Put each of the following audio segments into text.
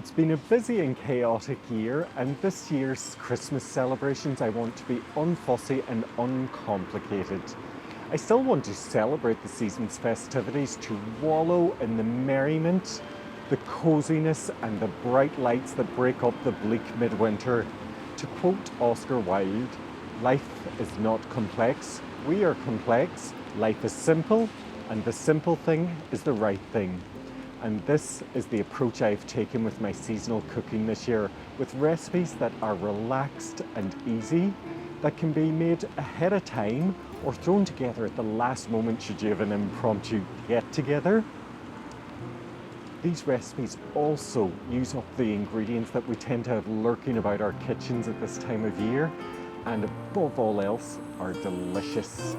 It's been a busy and chaotic year, and this year's Christmas celebrations I want to be unfussy and uncomplicated. I still want to celebrate the season's festivities, to wallow in the merriment, the coziness and the bright lights that break up the bleak midwinter. To quote Oscar Wilde, life is not complex, we are complex. Life is simple, and the simple thing is the right thing. And this is the approach I've taken with my seasonal cooking this year, with recipes that are relaxed and easy, that can be made ahead of time or thrown together at the last moment should you have an impromptu get-together. These recipes also use up the ingredients that we tend to have lurking about our kitchens at this time of year, and above all else, are delicious.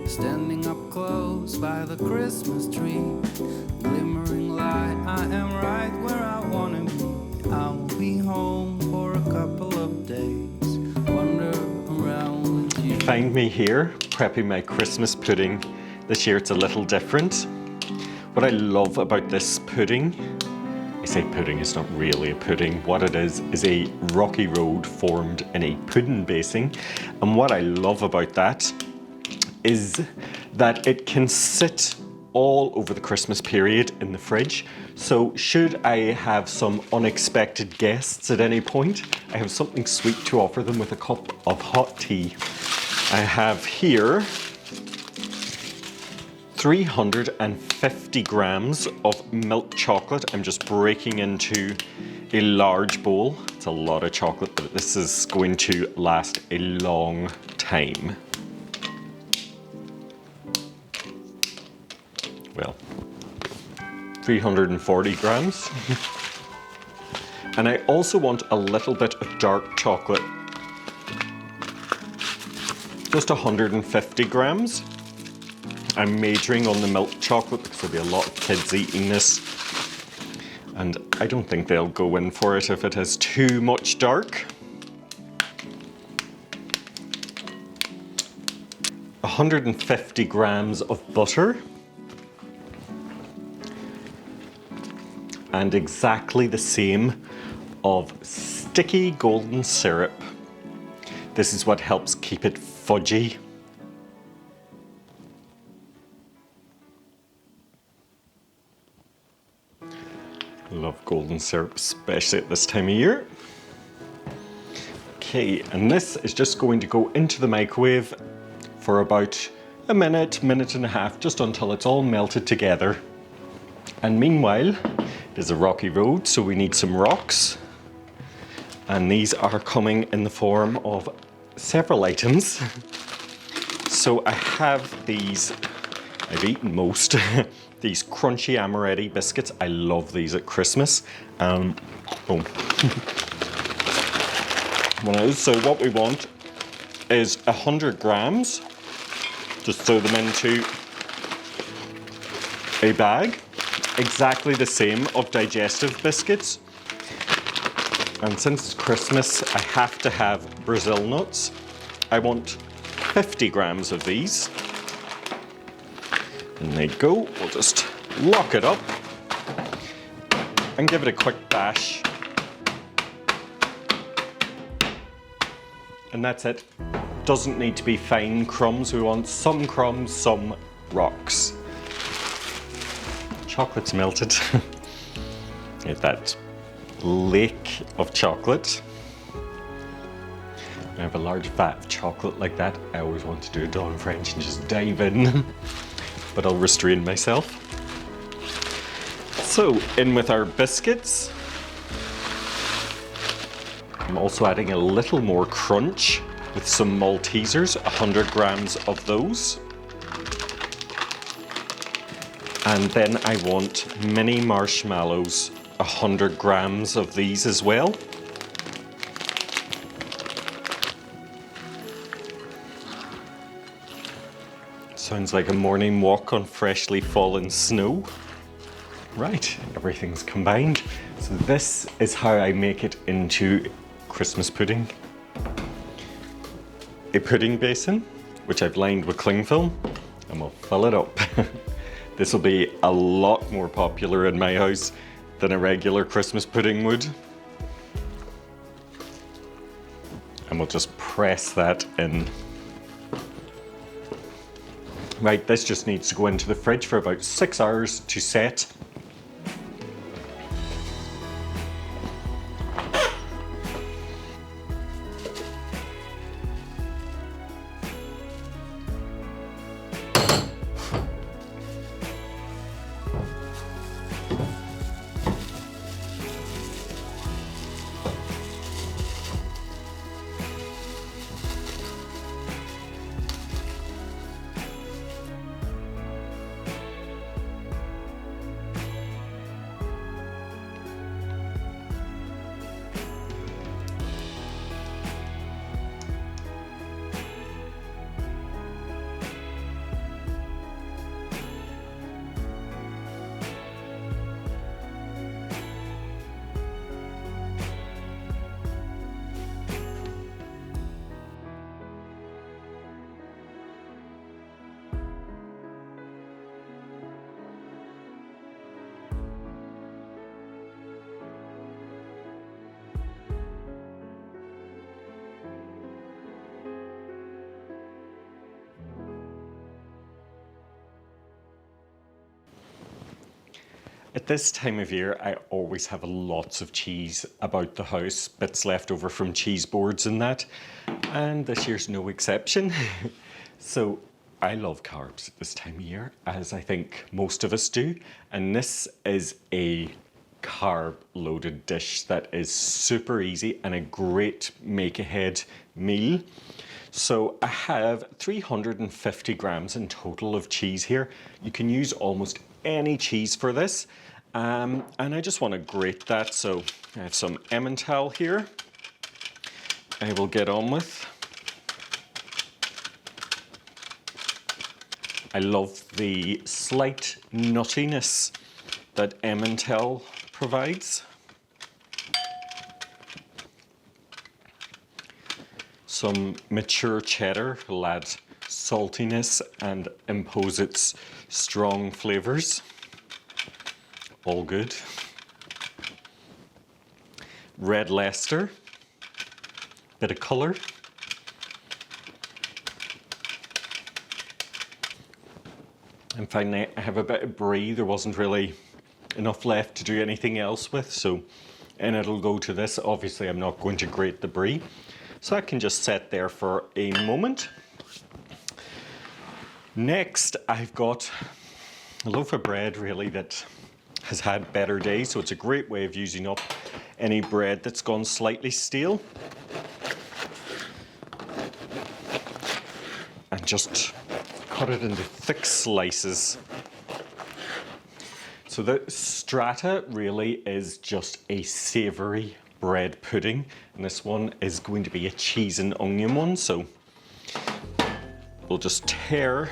Standing up close by the Christmas tree, glimmering light, I am right where I wanna be. I'll be home for a couple of days, wander around with you. Find me here prepping my Christmas pudding. This year it's a little different. What I love about this pudding, I say pudding, it's not really a pudding. What it is a rocky road formed in a pudding basing. And what I love about that is that it can sit all over the Christmas period in the fridge. So should I have some unexpected guests at any point, I have something sweet to offer them with a cup of hot tea. I have here 350 grams of milk chocolate. I'm just breaking into a large bowl. It's a lot of chocolate, but this is going to last a long time. Well, 340 grams. And I also want a little bit of dark chocolate. Just 150 grams. I'm majoring on the milk chocolate because there'll be a lot of kids eating this. And I don't think they'll go in for it if it has too much dark. 150 grams of butter. And exactly the same of sticky golden syrup. This is what helps keep it fudgy. Love golden syrup, especially at this time of year. Okay, and this is just going to go into the microwave for about a minute, minute and a half, just until it's all melted together. And meanwhile, there's a rocky road, so we need some rocks. And these are coming in the form of several items. So I have these, I've eaten most, these crunchy amaretti biscuits. I love these at Christmas. So what we want is 100 grams. Just throw them into a bag. Exactly the same of digestive biscuits. And since it's Christmas, I have to have Brazil nuts. I want 50 grams of these. And there you go. We'll just lock it up and give it a quick bash. And that's it. Doesn't need to be fine crumbs. We want some crumbs, some rocks. Chocolate's melted. Get that lake of chocolate. When I have a large vat of chocolate like that, I always want to do a Dawn French and just dive in. But I'll restrain myself. So, in with our biscuits. I'm also adding a little more crunch with some Maltesers, 100 grams of those. And then I want mini marshmallows, 100 grams of these as well. Sounds like a morning walk on freshly fallen snow. Right, everything's combined. So this is how I make it into Christmas pudding. A pudding basin, which I've lined with cling film, and we'll fill it up. This will be a lot more popular in my house than a regular Christmas pudding would. And we'll just press that in. Right, this just needs to go into the fridge for about 6 hours to set. At this time of year, I always have lots of cheese about the house, bits left over from cheese boards and that, and this year's no exception. So I love carbs at this time of year, as I think most of us do, and this is a carb-loaded dish that is super easy and a great make-ahead meal. So I have 350 grams in total of cheese here. You can use almost any cheese for this. And I just want to grate that. So I have some Emmental here I will get on with. I love the slight nuttiness that Emmental provides. Some mature cheddar will add saltiness and impose its strong flavors. All good. Red Leicester, bit of color. And finally, I have a bit of brie. There wasn't really enough left to do anything else with, and it'll go to this. Obviously, I'm not going to grate the brie, so I can just set there for a moment. Next, I've got a loaf of bread, really, that has had better days, so it's a great way of using up any bread that's gone slightly stale. And just cut it into thick slices. So the Strata really is just a savoury bread pudding, and this one is going to be a cheese and onion one, so we'll just tear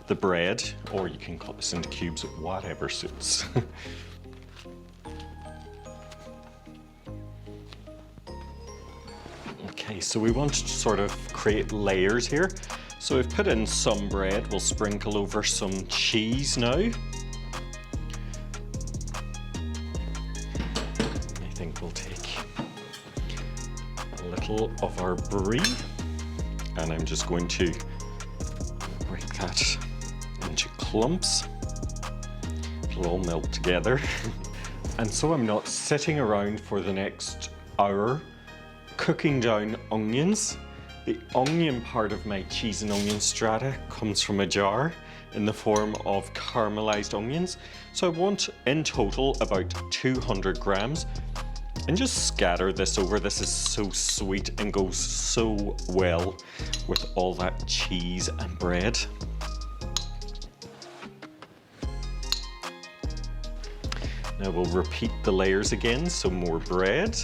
the bread, or you can cut this into cubes, whatever suits. Okay, so we want to sort of create layers here. So we've put in some bread, we'll sprinkle over some cheese now. I think we'll take a little of our brie, and I'm just going to break that into clumps. It'll all melt together. And so I'm not sitting around for the next hour cooking down onions. The onion part of my cheese and onion strata comes from a jar in the form of caramelized onions. So I want in total about 200 grams. And just scatter this over. This is so sweet and goes so well with all that cheese and bread. Now we'll repeat the layers again, so more bread.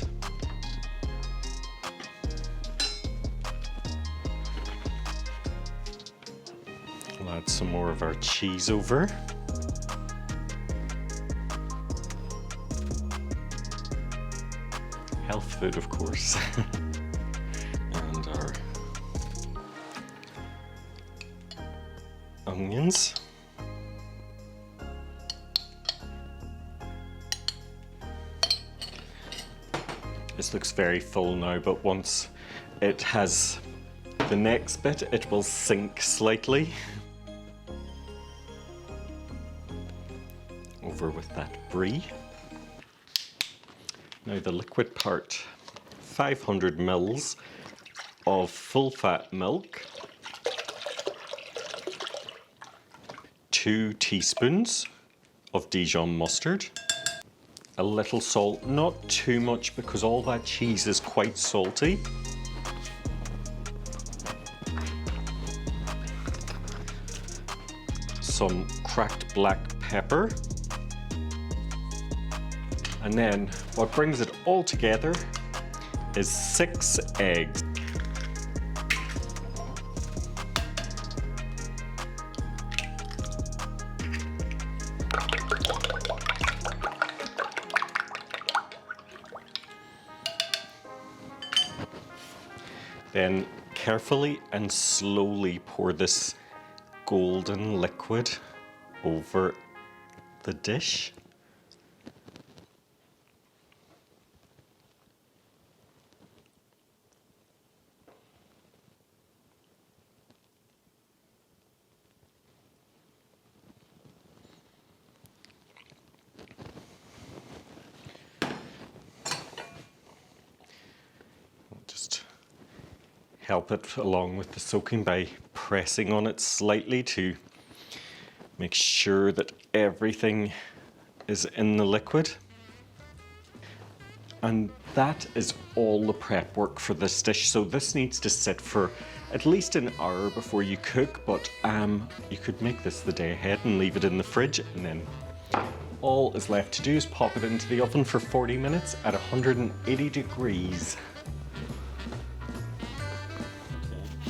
We'll add some more of our cheese over. Health food, of course. And our onions. This looks very full now, but once it has the next bit, it will sink slightly. Over with that brie. Now the liquid part, 500 mils of full fat milk, 2 teaspoons of Dijon mustard, a little salt, not too much because all that cheese is quite salty. Some cracked black pepper. And then what brings it all together is 6 eggs. Then carefully and slowly pour this golden liquid over the dish. Just help it along with the soaking by pressing on it slightly to make sure that everything is in the liquid. And that is all the prep work for this dish. So this needs to sit for at least an hour before you cook, but you could make this the day ahead and leave it in the fridge, and then all is left to do is pop it into the oven for 40 minutes at 180 degrees.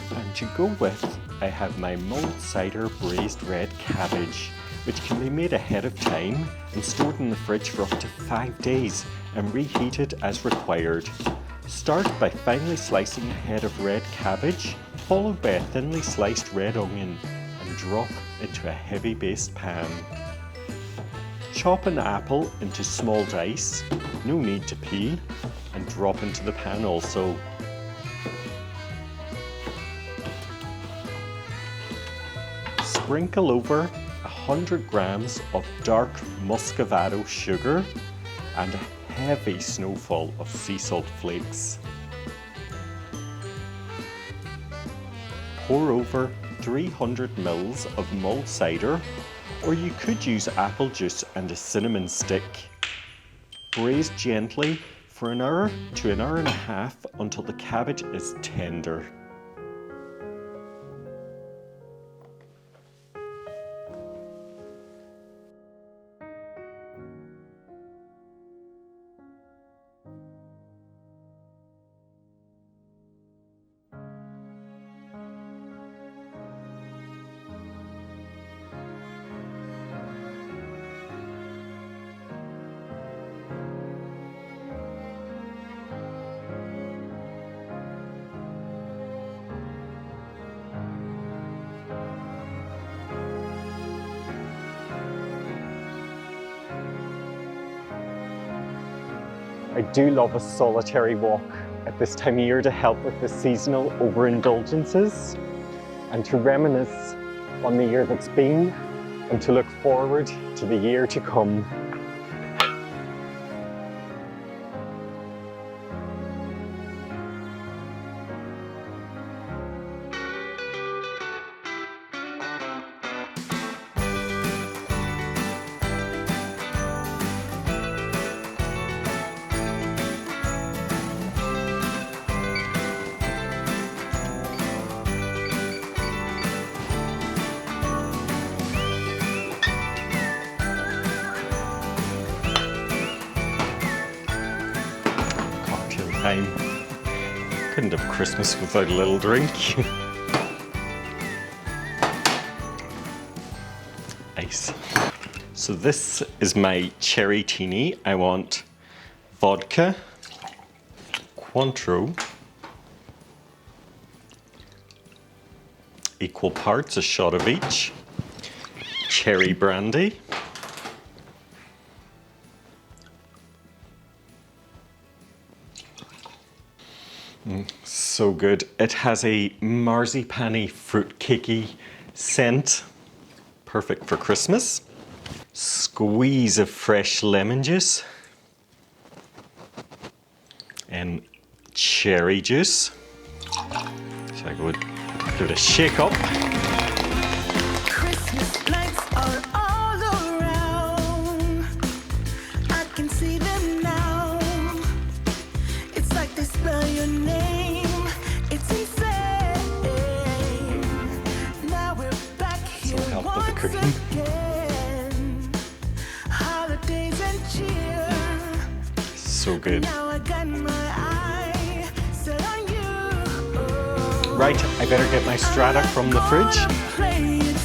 And to go with, I have my mulled cider braised red cabbage, which can be made ahead of time and stored in the fridge for up to 5 days and reheated as required. Start by finely slicing a head of red cabbage, followed by a thinly sliced red onion, and drop into a heavy based pan. Chop an apple into small dice, no need to peel, and drop into the pan also. Sprinkle over 100 grams of dark muscovado sugar and a heavy snowfall of sea salt flakes. Pour over 300 mils of mulled cider, or you could use apple juice and a cinnamon stick. Braise gently for an hour to an hour and a half until the cabbage is tender. I do love a solitary walk at this time of year to help with the seasonal overindulgences and to reminisce on the year that's been and to look forward to the year to come. time. Couldn't have Christmas without a little drink. Ice. So this is my cherry teeny. I want vodka, Cointreau, equal parts, a shot of each, cherry brandy, so good. It has a marzipan-y, fruit-cakey scent. Perfect for Christmas. Squeeze of fresh lemon juice. And cherry juice. So I would give it a shake up. Christmas lights are all around. I can see them now. It's like they spell your name. It's insane. Now we're back here help with the once cooking. again. Holidays and cheer. So good. Now I got my eye set on you. Right, I better get my Strata from the fridge. Play it